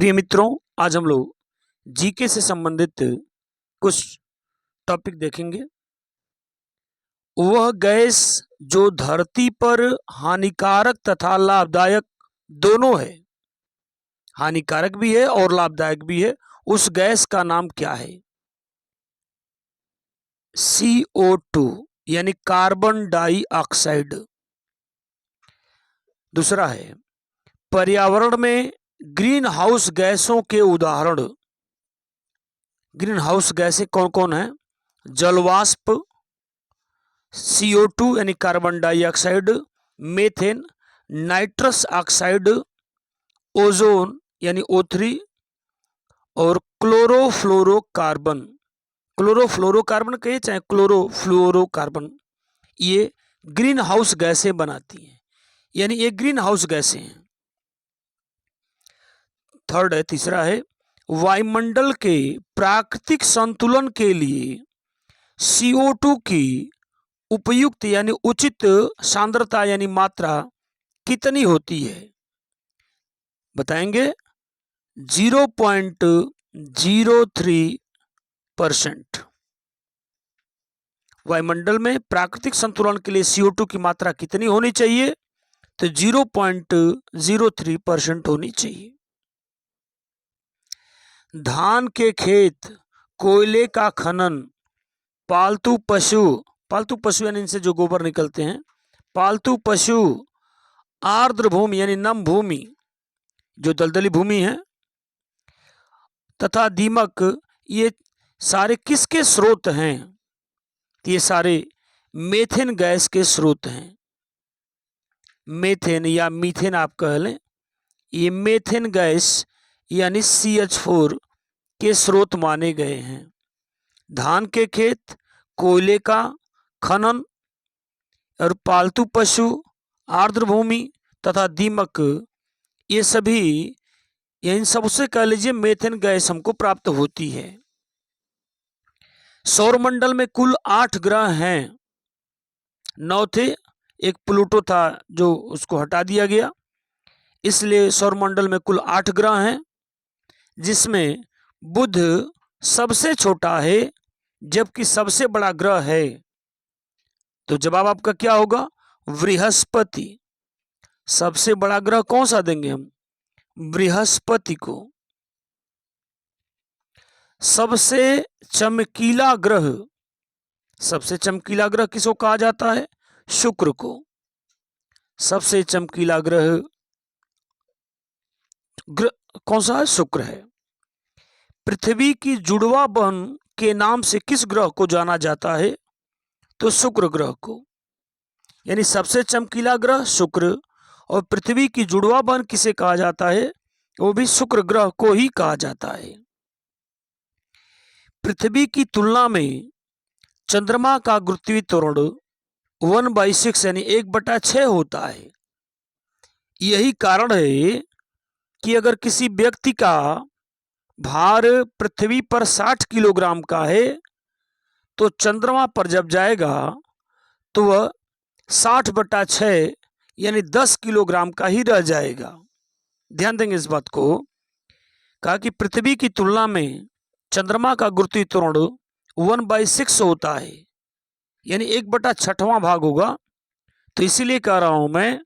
प्रिय मित्रों, आज हम लोग जीके से संबंधित कुछ टॉपिक देखेंगे। वह गैस जो धरती पर हानिकारक तथा लाभदायक दोनों है, हानिकारक भी है और लाभदायक भी है, उस गैस का नाम क्या है? CO2 यानी कार्बन डाइऑक्साइड। दूसरा है, पर्यावरण में ग्रीन हाउस गैसों के उदाहरण। ग्रीन हाउस गैसें कौन कौन है? जलवाष्प, CO2 यानी carbon dioxide, methane, nitrous oxide, ozone यानी O3 और क्लोरोफ्लोरोकार्बन। क्लोरोफ्लोरोकार्बन कहिए चाहे क्लोरोफ्लोरोकार्बन, ये ग्रीन हाउस गैसें बनाती हैं, यानी ये ग्रीन हाउस गैसें हैं। थर्ड है, तीसरा है, वायुमंडल के प्राकृतिक संतुलन के लिए CO2 की उपयुक्त यानी उचित सांद्रता यानी मात्रा कितनी होती है? बताएंगे 0.03%। वायुमंडल में प्राकृतिक संतुलन के लिए CO2 की मात्रा कितनी होनी चाहिए? तो 0.03% होनी चाहिए। धान के खेत, कोयले का खनन, पालतू पशु यानी इनसे जो गोबर निकलते हैं, पालतू पशु, आर्द्र भूमि यानी नम भूमि जो दलदली भूमि है, तथा दीमक, ये सारे किसके स्रोत हैं? ये सारे मेथेन गैस के स्रोत हैं। मेथेन या मीथेन आप कह लें, ये मेथेन गैस यानी CH4 के स्रोत माने गए हैं। धान के खेत, कोयले का खनन और पालतू पशु, आर्द्र भूमि तथा दीमक, ये सभी, इन सबसे कह लीजिए मेथेन गैस हमको प्राप्त होती है। सौरमंडल में कुल 8 ग्रह हैं। 9 थे, एक प्लूटो था जो उसको हटा दिया गया, इसलिए सौरमंडल में कुल 8 ग्रह हैं, जिसमें बुध सबसे छोटा है जबकि सबसे बड़ा ग्रह है। तो जवाब आपका क्या होगा? बृहस्पति। सबसे बड़ा ग्रह कौन सा देंगे हम? बृहस्पति को। सबसे चमकीला ग्रह, सबसे चमकीला ग्रह किसको कहा जाता है? शुक्र को। सबसे चमकीला ग्रह कौन सा है? शुक्र है। पृथ्वी की जुड़वा बहन के नाम से किस ग्रह को जाना जाता है? तो शुक्र ग्रह को। यानी सबसे चमकीला ग्रह शुक्र, और पृथ्वी की जुड़वा बहन किसे कहा जाता है? वो भी शुक्र ग्रह को ही कहा जाता है। पृथ्वी की तुलना में चंद्रमा का गुरुत्वीय त्वरण 1/6 यानी 1/6 होता है। यही कारण है कि अगर किसी व्यक्ति का भार पृथ्वी पर 60 किलोग्राम का है, तो चंद्रमा पर जब जाएगा तो वह 60/6 यानी 10 किलोग्राम का ही रह जाएगा। ध्यान देंगे इस बात को। कहा कि पृथ्वी की तुलना में चंद्रमा का गुरुत्वीय त्वरण 1/6 होता है, यानी 1/6वां भाग होगा। तो इसीलिए कह रहा हूं मैं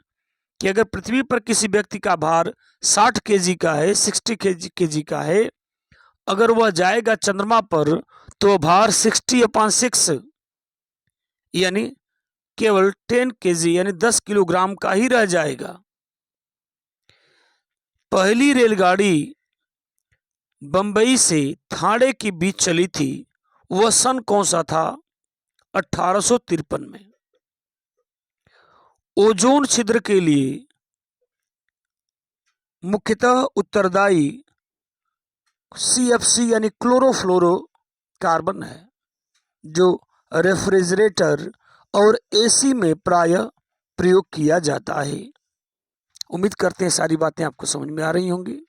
कि अगर पृथ्वी पर किसी व्यक्ति का भार 60 kg का है, 60 kg का है, अगर वह जाएगा चंद्रमा पर तो भार 60/6 यानी केवल 10 kg यानी 10 किलोग्राम का ही रह जाएगा। पहली रेलगाड़ी बंबई से ठाणे के बीच चली थी, वह सन कौन सा था? 1853 में। ओजोन छिद्र के लिए मुख्यतः उत्तरदायी CFC यानी क्लोरोफ्लोरो कार्बन है, जो रेफ्रिजरेटर और AC में प्रायः प्रयोग किया जाता है। उम्मीद करते हैं सारी बातें आपको समझ में आ रही होंगी।